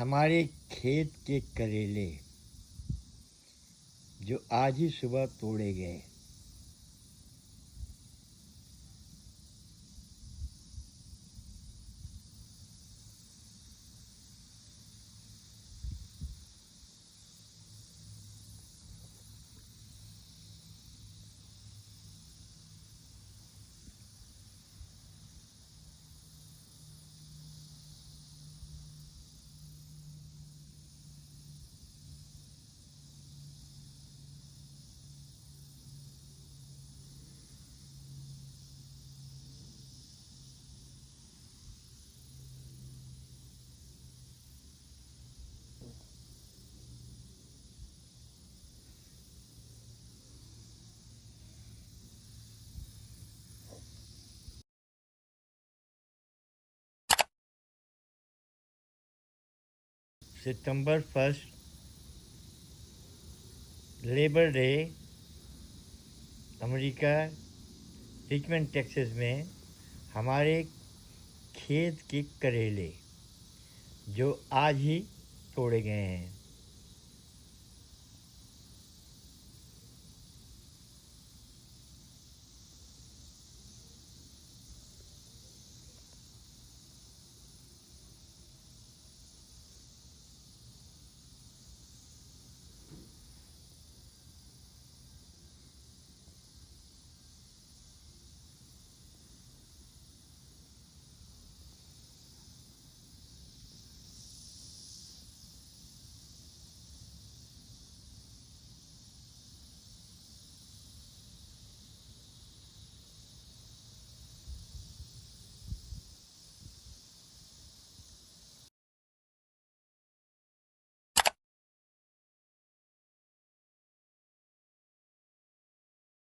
हमारे खेत के करेले जो आज ही सुबह तोड़े गए। सितंबर 1 labour day America Richmond Texas में हमारे खेत के करेले जो आज ही तोड़े गए हैं।